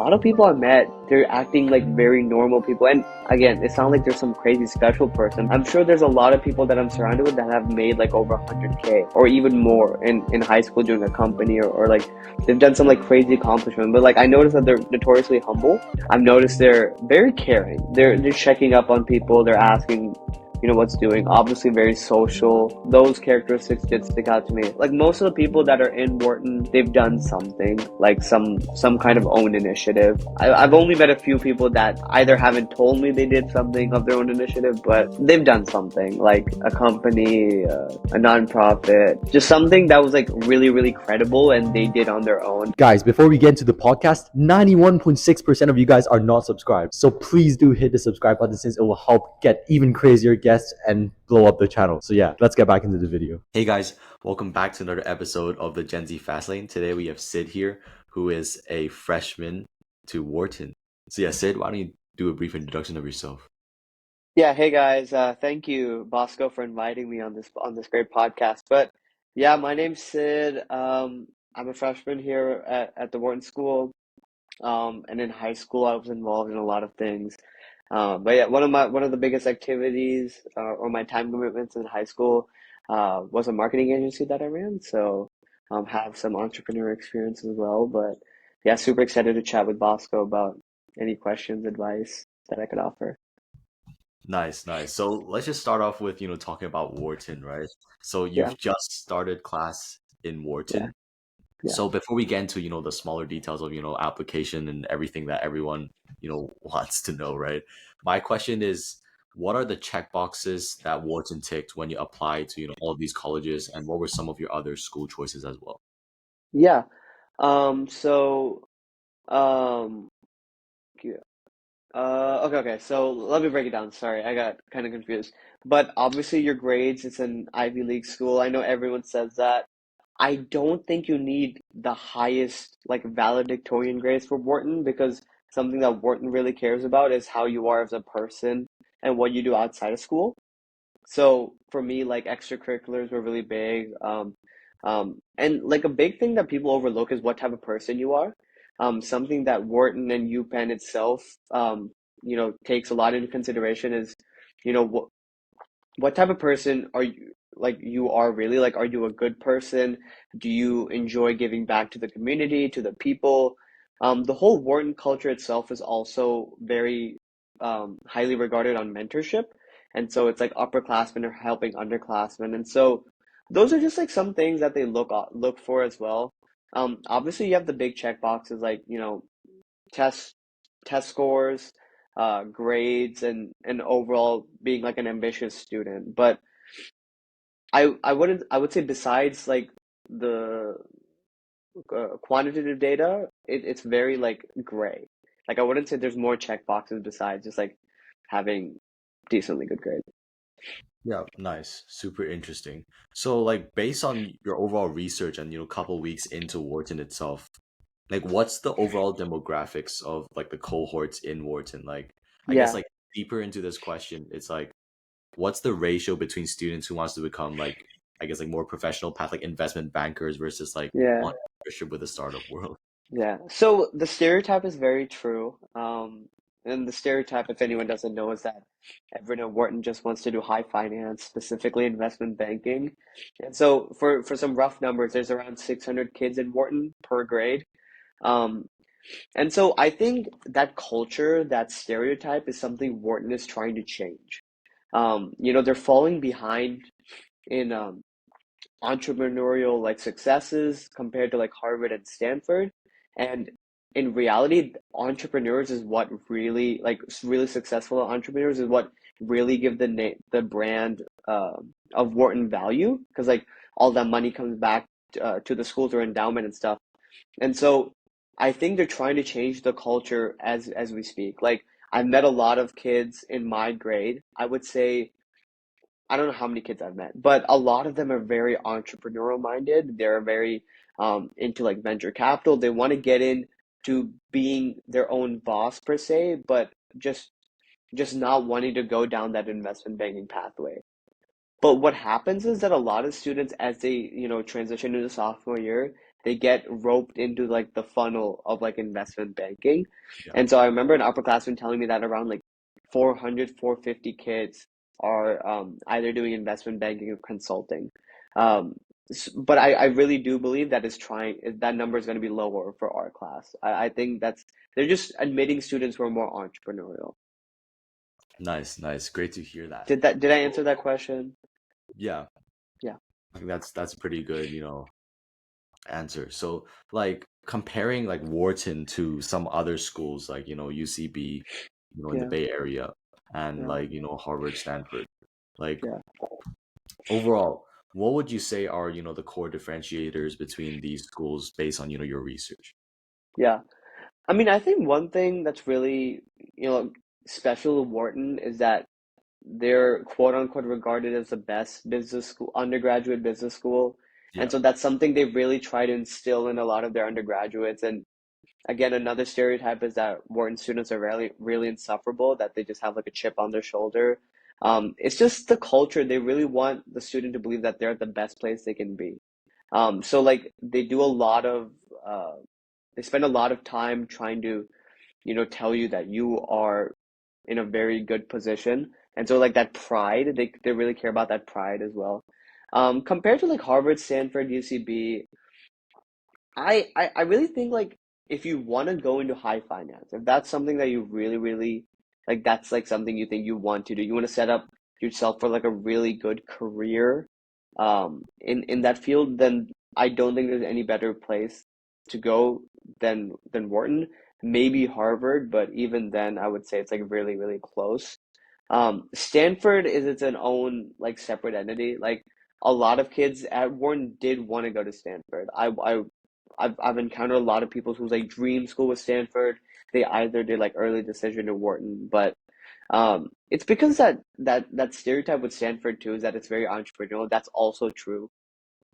lot of people I met, they're acting like very normal people. And again, it's not like there's some crazy special person. I'm sure there's a lot of people that I'm surrounded with that have made like over 100K or even more in high school doing a company, or like they've done some like crazy accomplishment. But like I noticed that they're notoriously humble. I've noticed they're very caring. They're checking up on people. They're asking, what's doing. Obviously very social. Those characteristics did stick out to me. Like most of the people that are in Wharton, they've done something, like some kind of own initiative. I've only met a few people that either haven't told me they did something of their own initiative, but they've done something, like a company, a nonprofit, just something that was like really, really credible and they did on their own. Guys, before we get into the podcast, 91.6% of you guys are not subscribed. So please do hit the subscribe button, since it will help get even crazier guests and blow up the channel. So yeah, let's get back into the video. Hey guys, welcome back to another episode of the Gen Z Fastlane. Today we have Sid here, who is a freshman to Wharton. So yeah, Sid, why don't you do a brief introduction of yourself? Yeah, hey guys, thank you, Bosco, for inviting me on this great podcast. But yeah, my name's Sid. I'm a freshman here at the Wharton School. And in high school, I was involved in a lot of things. But yeah, one of the biggest activities or my time commitments in high school was a marketing agency that I ran. So have some entrepreneur experience as well. But yeah, super excited to chat with Bosco about any questions, advice that I could offer. Nice, nice. So let's just start off with, talking about Wharton, right? So Yeah, you've just started class in yeah, Wharton. yeah. So before we get into, the smaller details of, application and everything that everyone, wants to know, right? My question is, what are the check boxes that Wharton ticked when you applied to, all of these colleges, and what were some of your other school choices as well? Yeah. So, um, yeah. Okay. So let me break it down. Sorry, I got kind of confused. But obviously, your grades, it's an Ivy League school. I know everyone says that. I don't think you need the highest, like, valedictorian grades for Wharton, because something that Wharton really cares about is how you are as a person and what you do outside of school. So for me, like extracurriculars were really big. And like a big thing that people overlook is what type of person you are. Something that Wharton and UPenn itself, takes a lot into consideration is, what type of person are you, like you are really, like, are you a good person? Do you enjoy giving back to the community, to the people? The whole Wharton culture itself is also very highly regarded on mentorship. And so it's like upperclassmen are helping underclassmen. And so those are just like some things that they look for as well. Obviously you have the big check boxes like, test test scores, grades, and overall being like an ambitious student. But I would say besides like the quantitative data, it's very like gray. Like I wouldn't say there's more check boxes besides just like having decently good grades. Yeah, nice. Super interesting. So, like, based on your overall research and, couple weeks into Wharton itself, like, what's the overall demographics of like the cohorts in Wharton? Like, I guess Yeah, like deeper into this question, it's like, what's the ratio between students who wants to become like, I guess like more professional path, like investment bankers versus like yeah. entrepreneurship with the startup world? Yeah. So the stereotype is very true. And the stereotype, if anyone doesn't know, is that everyone at Wharton just wants to do high finance, specifically investment banking. And so for some rough numbers, there's around 600 kids in Wharton per grade. Um, and so I think that culture, that stereotype is something Wharton is trying to change. They're falling behind in entrepreneurial like successes compared to like Harvard and Stanford. And in reality, entrepreneurs is what really like really successful entrepreneurs is what really give the brand of Wharton value, because like all that money comes back to the schools or endowment and stuff. And so I think they're trying to change the culture as we speak. Like I've met a lot of kids in my grade. I would say I don't know how many kids I've met, but a lot of them are very entrepreneurial minded. They're very into like venture capital. They want to get into being their own boss per se, but just not wanting to go down that investment banking pathway. But what happens is that a lot of students, as they, transition into sophomore year, they get roped into like the funnel of like investment banking. Yeah. And so I remember an upperclassman telling me that around like 400, 450 kids are either doing investment banking or consulting. Um, but I really do believe that that number is going to be lower for our class. I think they're just admitting students who are more entrepreneurial. Nice, nice. Great to hear that. Did I answer So, that question? yeah, Yeah, I think that's a pretty good, answer. So, like comparing like Wharton to some other schools like, UCB, in the yeah, Bay Area, and yeah, like, Harvard, Stanford. Like yeah, overall, what would you say are, the core differentiators between these schools based on, your research? yeah. I mean, I think one thing that's really, you know, special to Wharton is that they're quote unquote regarded as the best business school, undergraduate business school. And Yeah. so that's something they really try to instill in a lot of their undergraduates. And again, another stereotype is that Wharton students are really, really insufferable, that they just have like a chip on their shoulder. It's just the culture. They really want the student to believe that they're at the best place they can be. So like they do a lot of, uh, they spend a lot of time trying to, tell you that you are in a very good position. And so like that pride, they really care about that pride as well. Compared to like Harvard, Stanford, UCB, I really think like if you want to go into high finance, if that's something that you really, really like, that's like something you think you want to do, you want to set up yourself for like a really good career in that field, then I don't think there's any better place to go than Wharton. Maybe Harvard, but even then I would say it's like really, really close. Stanford is its own like separate entity. Like a lot of kids at Wharton did want to go to Stanford. I've encountered a lot of people whose like dream school was Stanford. They either did like early decision to Wharton, but it's because that stereotype with Stanford too is that it's very entrepreneurial. That's also true.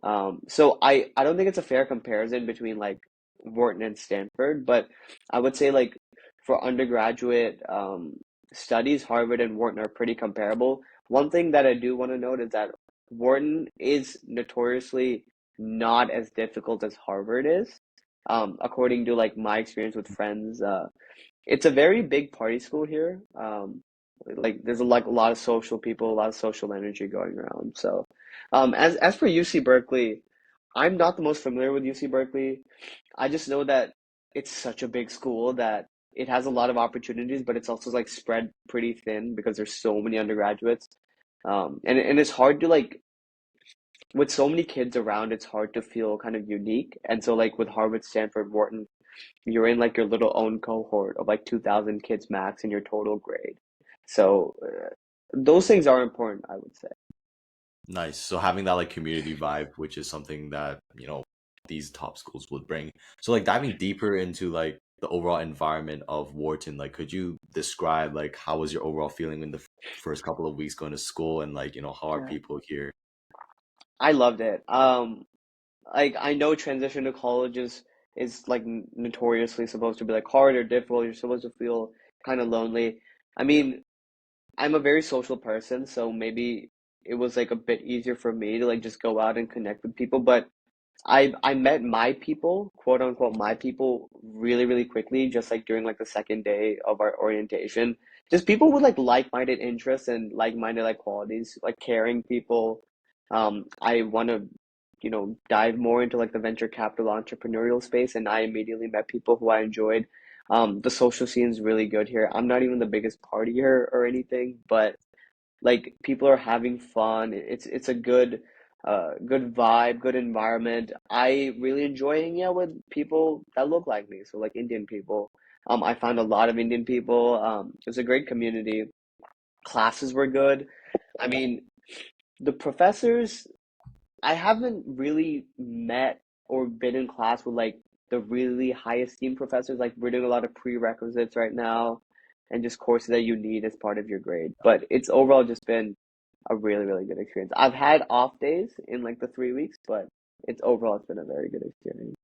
So I don't think it's a fair comparison between like Wharton and Stanford, but I would say like for undergraduate studies, Harvard and Wharton are pretty comparable. One thing that I do want to note is that Wharton is notoriously not as difficult as Harvard is. According to like my experience with friends, it's a very big party school here. Like there's like a lot of social people, a lot of social energy going around. So, as for UC Berkeley, I'm not the most familiar with UC Berkeley. I just know that it's such a big school that it has a lot of opportunities, but it's also like spread pretty thin because there's so many undergraduates. And it's hard to like with so many kids around, it's hard to feel kind of unique. And so like with Harvard, Stanford, Wharton, you're in like your little own cohort of like 2,000 kids max in your total grade. So those things are important, I would say. Nice. So having that like community vibe, which is something that, these top schools would bring. So like diving deeper into like the overall environment of Wharton, like could you describe like how was your overall feeling in the first couple of weeks going to school, and like, how are Yeah, people here? I loved it. Like I know transition to college is like notoriously supposed to be like hard or difficult. You're supposed to feel kind of lonely. I Yeah. mean, I'm a very social person, so maybe it was like a bit easier for me to like just go out and connect with people. But I met my people, quote unquote, my people really, really quickly, just like during like the second day of our orientation. Just people with like-minded interests and like-minded like qualities, like caring people. I want to, dive more into like the venture capital entrepreneurial space, and I immediately met people who I enjoyed. The social scene is really good here. I'm not even the biggest partier or anything, but like people are having fun. It's a good vibe, good environment. I really enjoy hanging out with people that look like me, so like Indian people. I found a lot of Indian people. It was a great community. Classes were good. I mean, the professors, I haven't really met or been in class with like the really high esteemed professors. Like we're doing a lot of prerequisites right now and just courses that you need as part of your grade. But it's overall just been a really, really good experience. I've had off days in like the 3 weeks, but it's been a very good experience.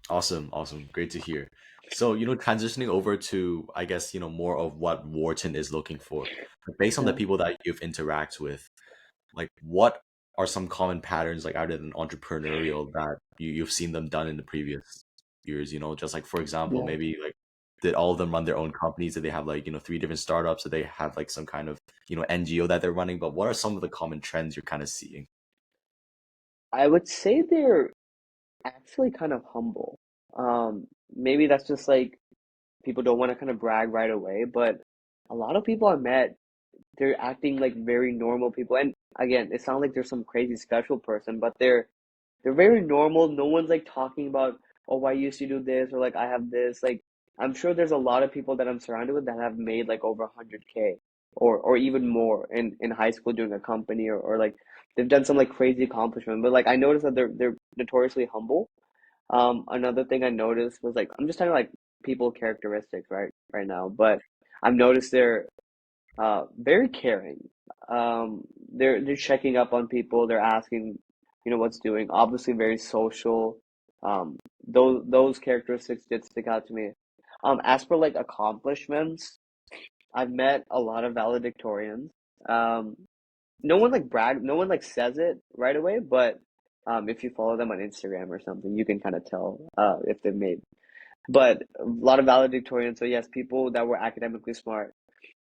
Awesome, awesome. Great to hear. So, transitioning over to, I guess, more of what Wharton is looking for. Based on the Yeah. people that you've interacted with, like what are some common patterns like either than entrepreneurial that you've seen them done in the previous years? You know, just like for example, Yeah. maybe like did all of them run their own companies? Did they have like, you know, three different startups? Did they have like some kind of, you know, NGO that they're running? But what are some of the common trends you're kind of seeing? I would say they're actually kind of humble. Maybe that's just like people don't want to kind of brag right away, but a lot of people I met, they're acting like very normal people. And again, it sounds like they're some crazy special person, but they're very normal. No one's like talking about, oh, I used to do this or like I have this. Like I'm sure there's a lot of people that I'm surrounded with that have made like over 100K or even more in high school doing a company or like they've done some like crazy accomplishment. But like I noticed that they're notoriously humble. Another thing I noticed was like I'm just talking like people characteristics right now, but I've noticed they're very caring. They're checking up on people. They're asking, what's doing. Obviously, very social. Those characteristics did stick out to me. As for like accomplishments, I've met a lot of valedictorians. Um, no one like no one like says it right away, but if you follow them on Instagram or something, you can kind of tell if they've made. But a lot of valedictorians. So yes, people that were academically smart.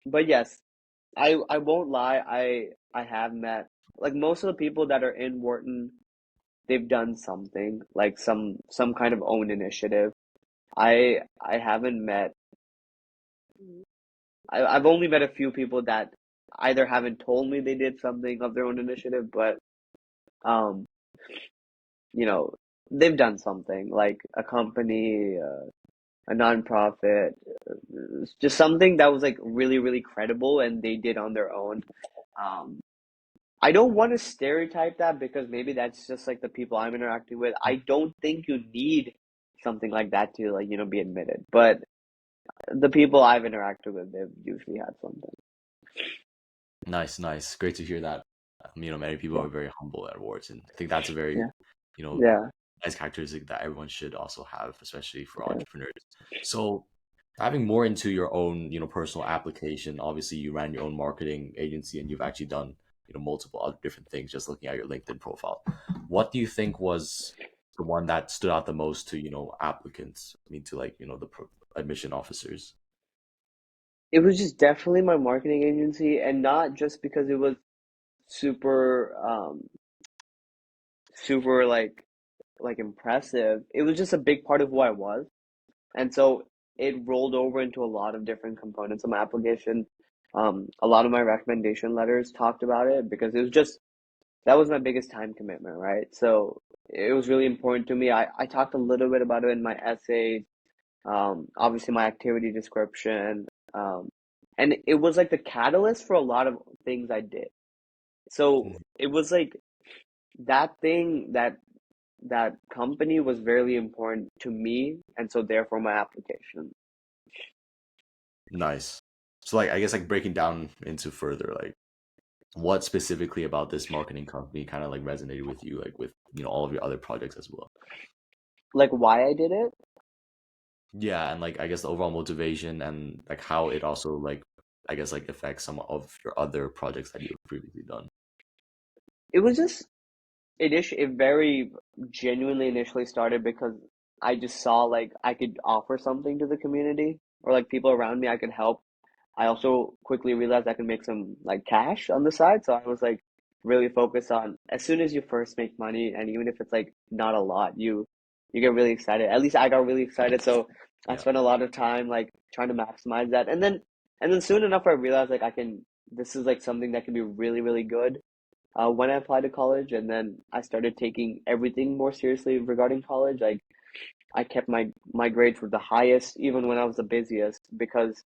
But yes, I won't lie, I have met like most of the people that are in Wharton, they've done something, like some kind of own initiative. I haven't met I've only met a few people that either haven't told me they did something of their own initiative, but um, you know, they've done something like a company, a nonprofit, just something that was like really, really credible and they did on their own. Um, I don't want to stereotype that because maybe that's just like the people I'm interacting with. I don't think you need something like that to like, be admitted. But the people I've interacted with, they've usually had something. Nice, nice. Great to hear that. You know, many people Yeah, are very humble at Wharton. I think that's a very, yeah, you know, yeah, nice characteristic that everyone should also have, especially for yeah. entrepreneurs. So, diving more into your own, you know, personal application, obviously you ran your own marketing agency and you've actually done, you know, multiple other different things just looking at your LinkedIn profile. What do you think was the one that stood out the most to, you know, applicants? I mean, to like, you know, the admission officers. It was just definitely my marketing agency, and not just because it was super, super like impressive. It was just a big part of who I was. And so it rolled over into a lot of different components of my application. A lot of my recommendation letters talked about it because it was just that was my biggest time commitment, right? So it was really important to me. I talked a little bit about it in my essay, obviously my activity description, and it was like the catalyst for a lot of things I did. So Mhm. it was like that thing that company was very important to me, and so therefore my application. Nice. So like I guess like breaking down into further like what specifically about this marketing company kind of like resonated with you like with, you know, all of your other projects as well? Like why I did it? Yeah, and like I guess the overall motivation and like how it also like I guess like affects some of your other projects that you've previously done. It was just it very genuinely initially started because I just saw like I could offer something to the community or like people around me I could help. I also quickly realized I could make some like cash on the side, so I was like really focused on as soon as you first make money, and even if it's like not a lot, you get really excited. At least I got really excited, so I Yeah. spent a lot of time like trying to maximize that, and then soon enough I realized like I can. This is like something that can be really really good when I applied to college, and then I started taking everything more seriously regarding college. Like I kept my grades were the highest even when I was the busiest because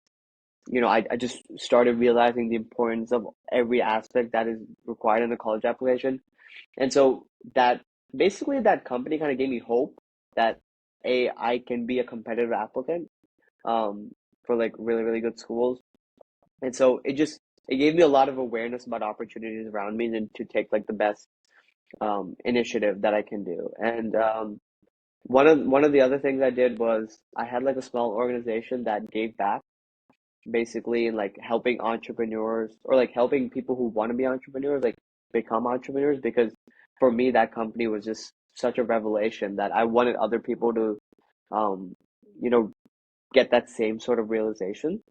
I just started realizing the importance of every aspect that is required in a college application. And so that basically that company kind of gave me hope that I can be a competitive applicant um, for like really, really good schools. And so it gave me a lot of awareness about opportunities around me and to take like the best initiative that I can do. And one of the other things I did was I had like a small organization that gave back basically in like helping entrepreneurs or like helping people who want to be entrepreneurs like become entrepreneurs because for me that company was just such a revelation that I wanted other people to, um, you know, get that same sort of realization.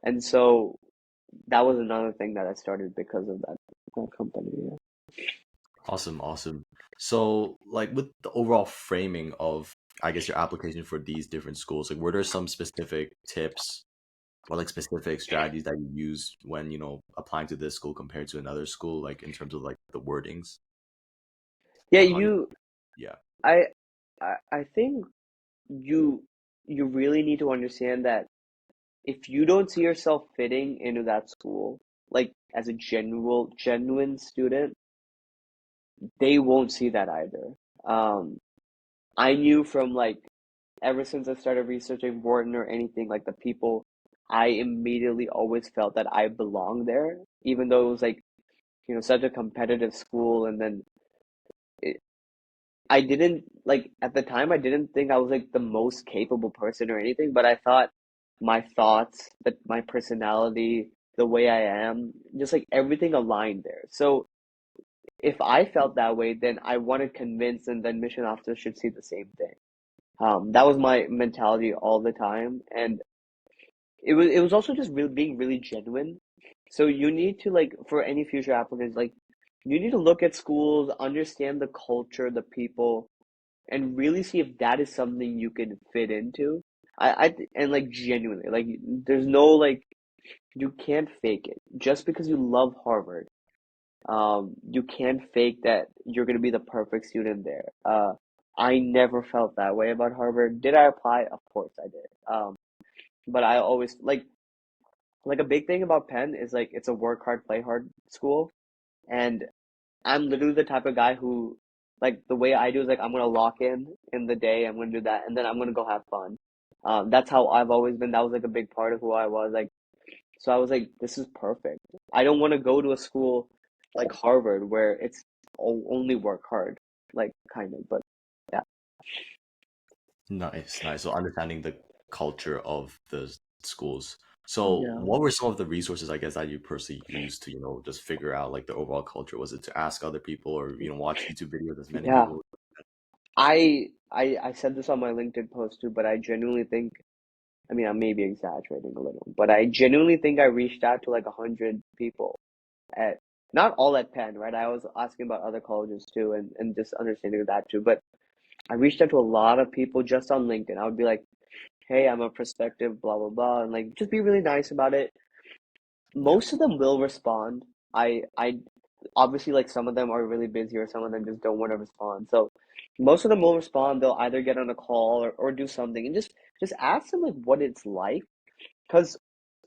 And so that was another thing that I started because of that company. Yeah. Awesome, awesome. So, like with the overall framing of, I guess, your application for these different schools, like were there some specific tips or like specific strategies that you use when, applying to this school compared to another school, like in terms of like the wordings Yeah, on how you, yeah. I, I think you, you really need to understand that if you don't see yourself fitting into that school, like as a genuine student, they won't see that either. Um, I knew from like ever since I started researching Wharton or anything, like the people, I immediately always felt that I belonged there, even though it was like, such a competitive school. And then it, I didn't like at the time, I didn't think I was like the most capable person or anything, but I thought my thoughts, that my personality, the way I am, just like everything aligned there. So if I felt that way, then I wanted to convince, and then mission officers should see the same thing. That was my mentality all the time, and it was also just really being really genuine. So you need to like for any future applicants, like you need to look at schools, understand the culture, the people, and really see if that is something you can fit into. And like genuinely, like there's no like you can't fake it. Just because you love Harvard, you can't fake that you're gonna be the perfect student there. I never felt that way about Harvard. Did I apply? Of course I did. But I always like a big thing about Penn is like it's a work hard, play hard school, and I'm literally the type of guy who like the way I do is like I'm gonna lock in the day, I'm gonna do that, and then I'm gonna go have fun. That's how I've always been. That was like a big part of who I was. Like so I was like, this is perfect. I don't want to go to a school like Harvard where it's only work hard, like kind of. But yeah, Nice, nice. So understanding the culture of the schools. So yeah, what were some of the resources, I guess, that you personally used to, just figure out like the overall culture? Was it to ask other people or, watch YouTube videos as many yeah. people? I said this on my LinkedIn post too, but I genuinely think. I mean, I may be exaggerating a little, but I genuinely think I reached out to like 100 people at not all at Penn, right? I was asking about other colleges too, and just understanding that too. But I reached out to a lot of people just on LinkedIn. I would be like, "Hey, I'm a prospective, blah blah blah," and like just be really nice about it. Yeah. Most of them will respond. I obviously like some of them are really busy or some of them just don't want to respond. So most of them will respond. They'll either get on a call or do something and just ask them like what it's like because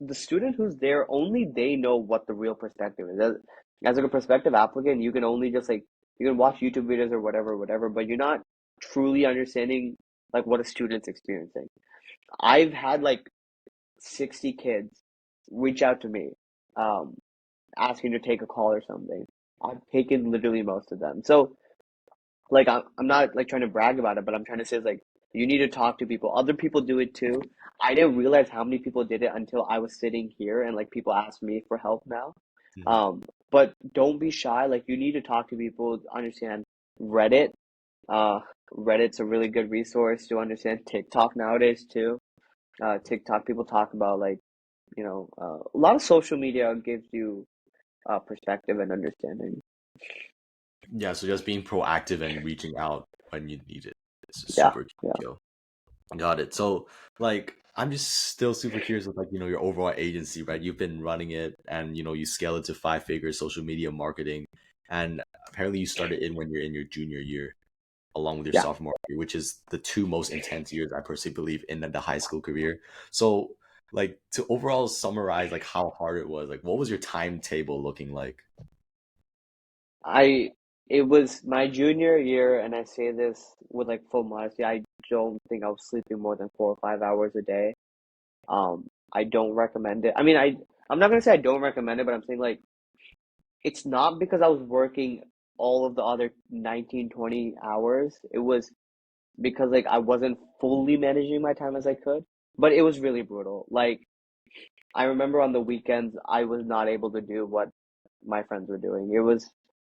the student who's there only they know what the real perspective is. As like a prospective applicant, you can only just like you can watch YouTube videos or whatever, but you're not truly understanding like what a student's experiencing. I've had like 60 kids reach out to me, um, asking to take a call or something. I've taken literally most of them. So like I'm not like trying to brag about it, but I'm trying to say is like you need to talk to people. Other people do it too. I didn't realize how many people did it until I was sitting here and like people ask me for help now. Mhm. Um, but don't be shy. Like you need to talk to people, understand Reddit. Uh, Reddit's a really good resource to understand TikTok nowadays too. TikTok people talk about like a lot of social media gives you perspective and understanding. Yeah, so just being proactive and reaching out when you need it is Yeah, super yeah. key. Got it. So, like, I'm just still super curious with like, your overall agency, right? You've been running it and, you scale it to 5 figures, social media marketing. And apparently you started in when you're in your junior year, along with your Yeah. sophomore year, which is the two most intense years I personally believe in the high school career. So, like, to overall summarize like how hard it was, like what was your timetable looking like? I it was my junior year, and I say this with like full modesty. I don't think I was sleeping more than 4 or 5 hours a day. I don't recommend it. I mean, I'm not gonna say I don't recommend it, but I'm saying like it's not because I was working all of the other 19, 20 hours. It was because like I wasn't fully managing my time as I could. But it was really brutal. Like I remember on the weekends I was not able to do what my friends were doing. It was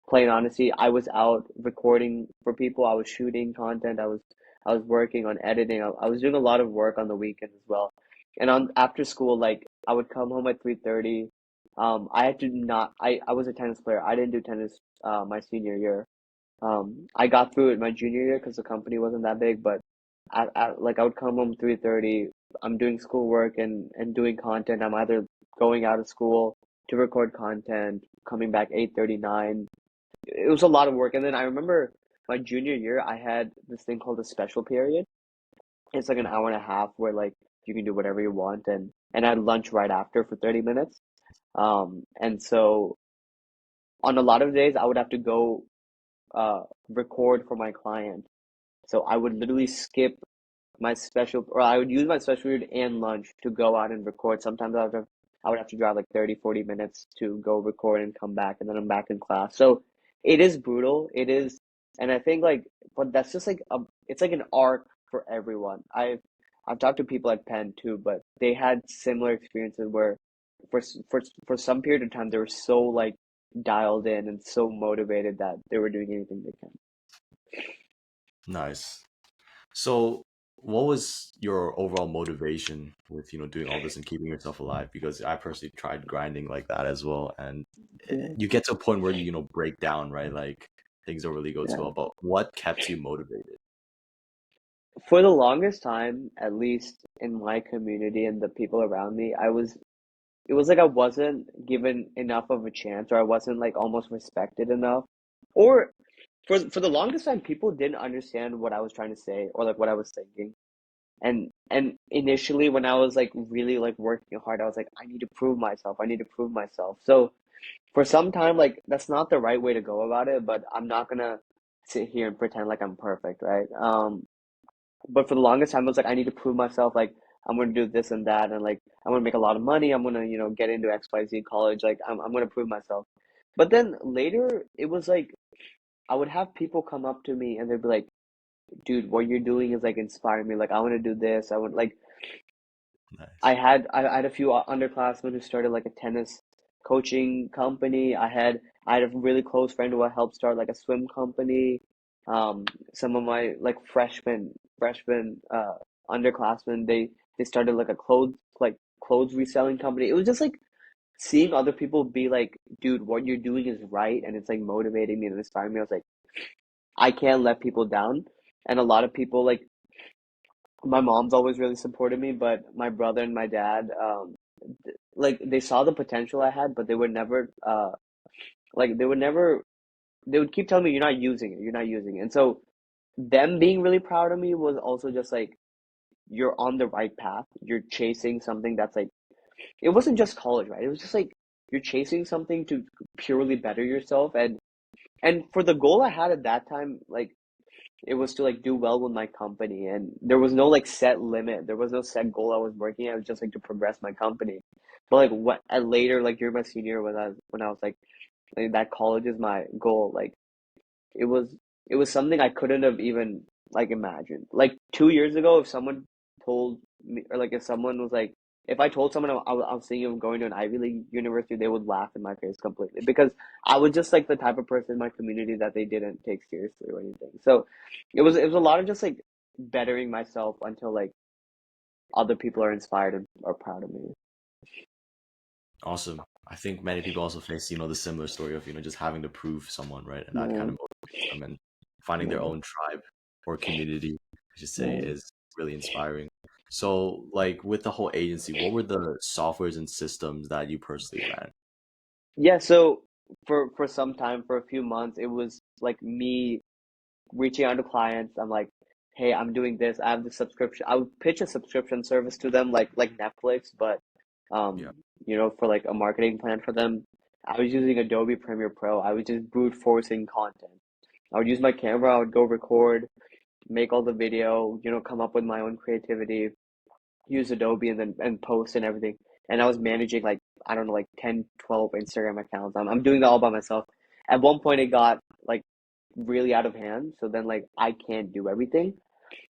plain honesty, I was out recording for people. I was shooting content. I was working on editing. I was doing a lot of work on the weekends as well. And on after school, like I would come home at 3:30. I had to not. I was a tennis player. I didn't do tennis my senior year. I got through it my junior year because the company wasn't that big, but like I would come home 3:30. I'm doing schoolwork and doing content. I'm either going out of school to record content, coming back 8:39. It was a lot of work. And then I remember my junior year, I had this thing called a special period. It's like an hour and a half where like you can do whatever you want, and I had lunch right after for 30 minutes. And so on a lot of days I would have to go record for my client. So I would literally skip my special, or I would use my special period and lunch to go out and record. Sometimes I would have to drive like 30, 40 minutes to go record and come back, and then I'm back in class. So it is brutal. It is, and I think like, but that's just like it's like an arc for everyone. I've talked to people at Penn too, but they had similar experiences where for some period of time they were so like dialed in and so motivated that they were doing anything they can. Nice. So, what was your overall motivation with, doing all this and keeping yourself alive? Because I personally tried grinding like that as well, and Yeah, you get to a point where you break down, right? Like things don't really go too yeah. well. But what kept you motivated? For the longest time, at least in my community and the people around me, it was like I wasn't given enough of a chance, or I wasn't like almost respected enough. Or for the longest time, people didn't understand what I was trying to say or like what I was thinking. And initially when I was like really like working hard, I was like, I need to prove myself. I need to prove myself. So for some time, like that's not the right way to go about it, but I'm not gonna sit here and pretend like I'm perfect, right? But for the longest time, I was like, I need to prove myself. Like, I'm gonna do this and that, and like, I'm gonna make a lot of money. I'm gonna, get into XYZ college. Like, I'm gonna prove myself. But then later, it was like I would have people come up to me and they'd be like, "Dude, what you're doing is like inspiring me. Like, I want to do this. I want like." Nice. I had a few underclassmen who started like a tennis coaching company. I had a really close friend who I helped start like a swim company. Um, some of my like freshmen underclassmen, they started like a clothes reselling company. It was just like seeing other people be like, dude, what you're doing is right, and it's like motivating me and inspiring me. I was like, I can't let people down. And a lot of people like my mom's always really supported me, but my brother and my dad, like they saw the potential I had, but they would never, like they would keep telling me, you're not using it, you're not using it. And so them being really proud of me was also just like, you're on the right path. You're chasing something that's like, it wasn't just college, right? It was just like, you're chasing something to purely better yourself. And for the goal I had at that time, like, it was to like do well with my company, and there was no like set limit, there was no set goal I was working at. It was just like to progress my company. But like what at later, like during my senior, when I was like that college is my goal, like it was it was something I couldn't have even like imagined. Like 2 years ago, if someone told me, or like if someone was like, if I told someone I was thinking of going to an Ivy League university, they would laugh in my face completely, because I was just like the type of person in my community that they didn't take seriously or anything. So it was a lot of just like bettering myself until like other people are inspired and are proud of me. Awesome. I think many people also face, the similar story of, just having to prove someone, right? And that kind Yeah, of motivates them, and finding their yeah, own tribe or community, I should say, yeah. is really inspiring. So, like with the whole agency, what were the softwares and systems that you personally ran? Yeah, so for some time, for a few months, it was like me reaching out to clients. I'm like, hey, I'm doing this. I have the subscription. I would pitch a subscription service to them, like Netflix, but Yeah. um, for like a marketing plan for them. I was using Adobe Premiere Pro. I was just brute forcing content. I would use my camera. I would go record, make all the video, come up with my own creativity, use Adobe, and then and post and everything. And I was managing like, I don't know, like 10, 12 Instagram accounts. I'm doing that all by myself. At one point it got like really out of hand. So then like I can't do everything.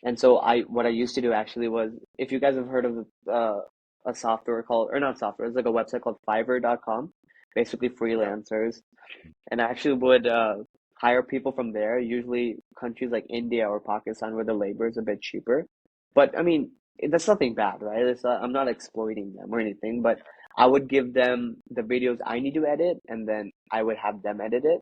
And so what I used to do actually was, if you guys have heard of a software called, or not software, it's like a website called Fiverr.com. basically freelancers, and I actually would hire people from there, usually countries like India or Pakistan where the labor is a bit cheaper. But I mean, that's nothing bad, right? I'm not exploiting them or anything, but I would give them the videos I need to edit, and then I would have them edit it,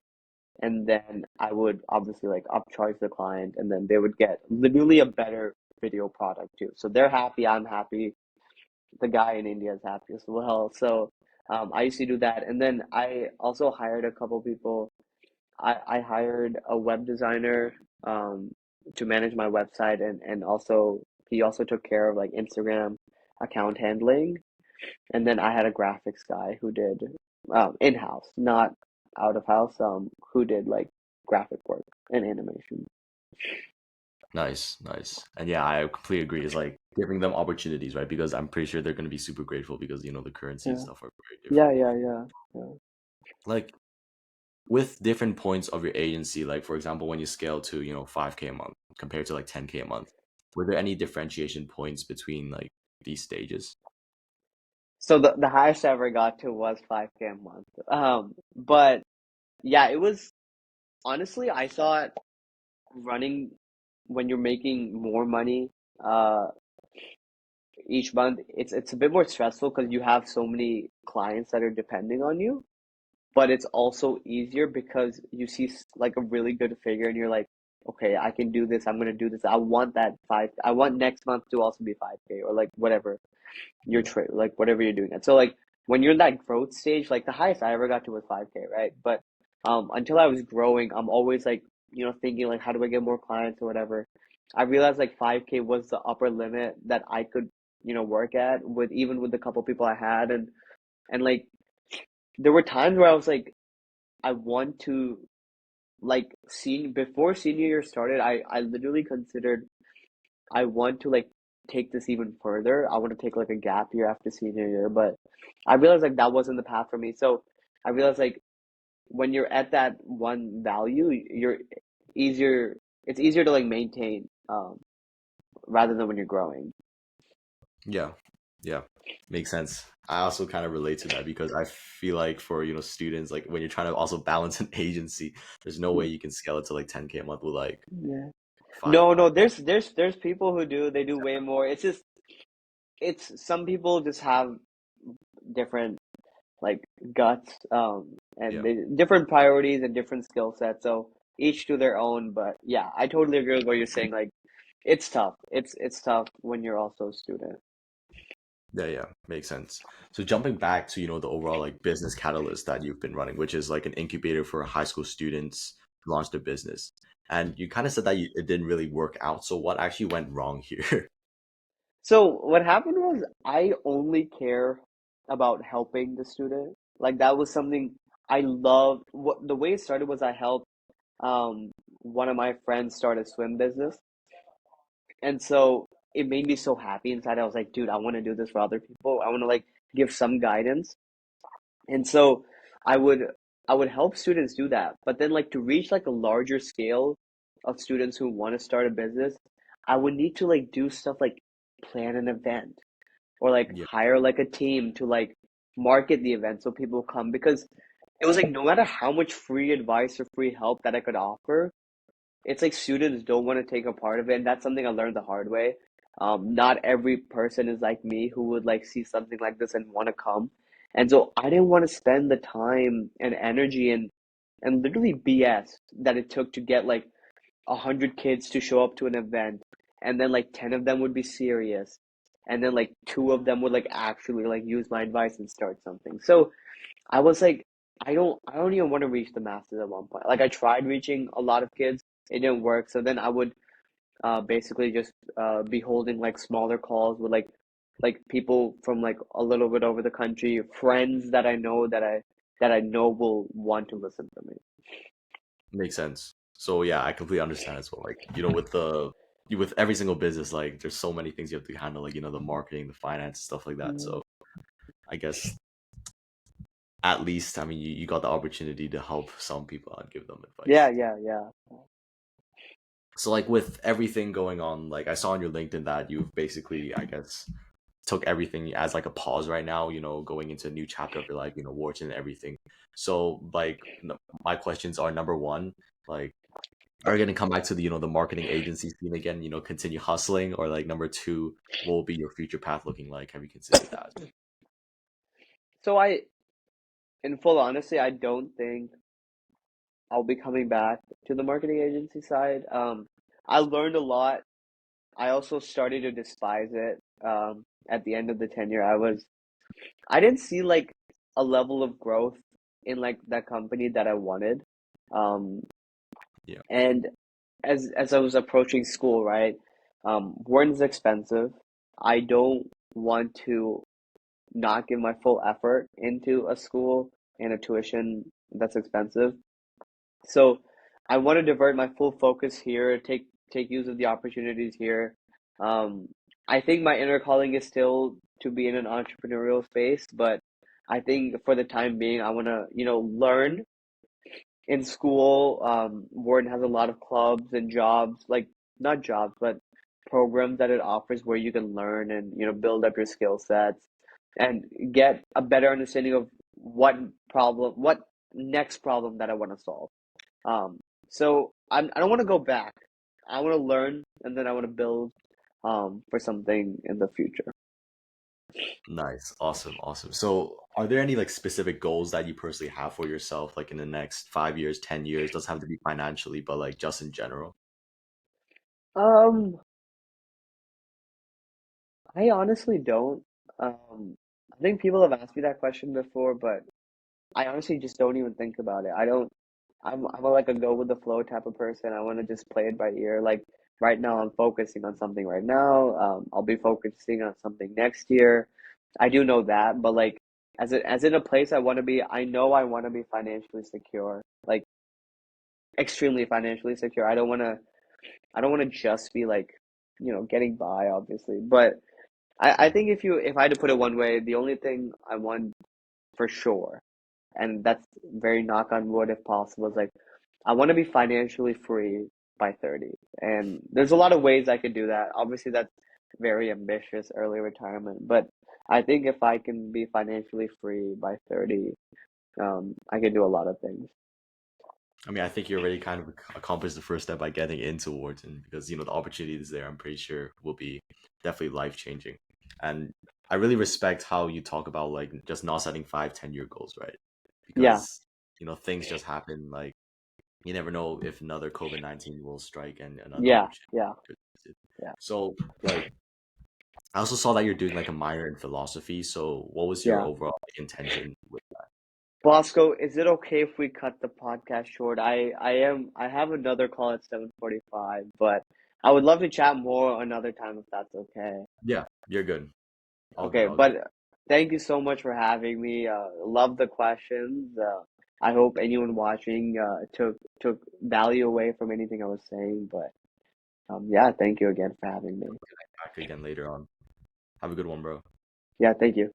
and then I would obviously like upcharge the client, and then they would get literally a better video product too. So they're happy, I'm happy, the guy in India is happy as well. So I used to do that, and then I also hired a couple people. I hired a web designer to manage my website, and also he also took care of like Instagram account handling, and then I had a graphics guy who did in-house, not out of house, who did like graphic work and animation. Nice, nice. And yeah, I completely agree. It's like giving them opportunities, right? Because I'm pretty sure they're going to be super grateful because, the currency and Yeah, stuff are very yeah, different. yeah, yeah, yeah. Like with different points of your agency, like for example, when you scale to, 5K a month compared to like 10K a month, were there any differentiation points between like these stages? So the highest I ever got to was 5K a month. But yeah, it was honestly, I thought running when you're making more money uh each month, it's a bit more stressful because you have so many clients that are depending on you. But it's also easier because you see like a really good figure and you're like, okay, I can do this. I'm gonna do this. I want that five. I want next month to also be 5K or like whatever your Yeah. trade, like whatever you're doing. And so like when you're in that growth stage, like the highest I ever got to was 5K, right? But until I was growing, I'm always like, thinking like how do I get more clients or whatever. I realized like 5K was the upper limit that I could, work at with even with the couple people I had, and like there were times where I was like, I want to like before senior year started, I literally considered I want to like take this even further. I want to take like a gap year after senior year, but I realized like that wasn't the path for me. So I realized like when you're at that one value, you're easier. It's easier to like maintain rather than when you're growing. Yeah. Yeah. Makes sense. I also kind of relate to that because I feel like for, students, like when you're trying to also balance an agency, there's no way you can scale it to like 10K a month with like Yeah. five No, no. clients. There's people who do. They do way more. It's just it's some people just have different like guts and Yeah. different priorities and different skill sets, so each to their own. But yeah, I totally agree with what you're saying. Like it's tough, it's tough when you're also a student. Yeah, yeah, makes sense. So jumping back to, the overall like business catalyst that you've been running, which is like an incubator for high school students to launch their business. And you kind of said that it didn't really work out. So what actually went wrong here? So what happened was I only care about helping the student. Like that was something I loved. What the way it started was I helped um one of my friends start a swim business, and so it made me so happy inside. I was like, dude, I want to do this for other people. I want to like give some guidance. And so I would I would help students do that. But then like to reach like a larger scale of students who want to start a business, I would need to like do stuff like plan an event or like Yeah, hire like a team to like market the event so people come, because it was like no matter how much free advice or free help that I could offer, it's like students don't want to take a part of it, and that's something I learned the hard way. Not every person is like me who would like see something like this and want to come, and so I didn't want to spend the time and energy and literally BS that it took to get like 100 kids to show up to an event, and then like 10 of them would be serious, and then like two of them would like actually like use my advice and start something. So I was like, I don't even want to reach the masses at one point. Like I tried reaching a lot of kids, it didn't work. So then I would basically just be holding like smaller calls with like people from like a little bit over the country, friends that I know that I know will want to listen to me. makes sense. So yeah, I completely understand as well. Like, with every single business, like there's so many things you have to handle, like, the marketing, the finance, stuff like that. Mm. So I guess at least, I mean, you got the opportunity to help some people and give them Yeah, advice. yeah, yeah. So like with everything going on, like I saw on your LinkedIn that you've basically, I guess, took everything as like a pause right now, going into a new chapter of your life, Wharton and everything. So like my questions are number one, like are you gonna come back to the marketing agency scene again, continue hustling, or like number two, what will be your future path looking like? Have you considered that? So in full honesty, I don't think I'll be coming back to the marketing agency side. I learned a lot. I also started to despise it. At the end of the tenure, I didn't see like a level of growth in like that company that I wanted. Um, Yeah. and as I was approaching school, right? Wharton's expensive. I don't want to not give my full effort into a school and a tuition that's expensive. So I want to divert my full focus here, take use of the opportunities here. Um, I think my inner calling is still to be in an entrepreneurial space, but I think for the time being, I want to, learn in school. Wharton has a lot of clubs and jobs, like not jobs, but programs that it offers where you can learn and, build up your skill sets and get a better understanding of what next problem that I want to solve. Um, so I don't want to go back. I want to learn and then I want to build for something in the future. Nice. Awesome. Awesome. So are there any like specific goals that you personally have for yourself, like in the next 5 years, 10 years? Doesn't have to be financially, but like just in general? Um, I honestly don't. I think people have asked me that question before, but I honestly just don't even think about it. I don't. I'm like a go with the flow type of person. I want to just play it by ear. Like right now, I'm focusing on something right now. I'll be focusing on something next year. I do know that, but like as in a place I want to be, I know I want to be financially secure, like extremely financially secure. I don't want to just be like, getting by, obviously. But I Mhm. think if I had to put it one way, the only thing I want for sure, and that's very knock on wood if possible, is like I want to be financially free by 30. And there's a lot of ways I could do that. Obviously, that's very ambitious, early retirement. But I think if I can be financially free by 30, I can do a lot of things. I mean, I think you already kind of accomplished the first step by getting into Wharton because the opportunities there, I'm pretty sure, will be definitely life changing. And I really respect how you talk about like just not setting 5, 10 year goals, right? Yeah, Because things just happen. Like you never know if another COVID-19 will strike and another yeah, opportunity yeah, could visit. yeah, So like I also saw that you're doing like a minor in philosophy. So what was your yeah. overall intention with that? Bosco, is it okay if we cut the podcast short? I have another call at 7:45, but I would love to chat more another time if that's okay. Yeah, you're good. All good, Okay, all good. but thank you so much for having me. Love the questions. I hope anyone watching took value away from anything I was saying. But yeah, thank you again for having me. Back again later on. Have a good one, bro. Yeah, thank you.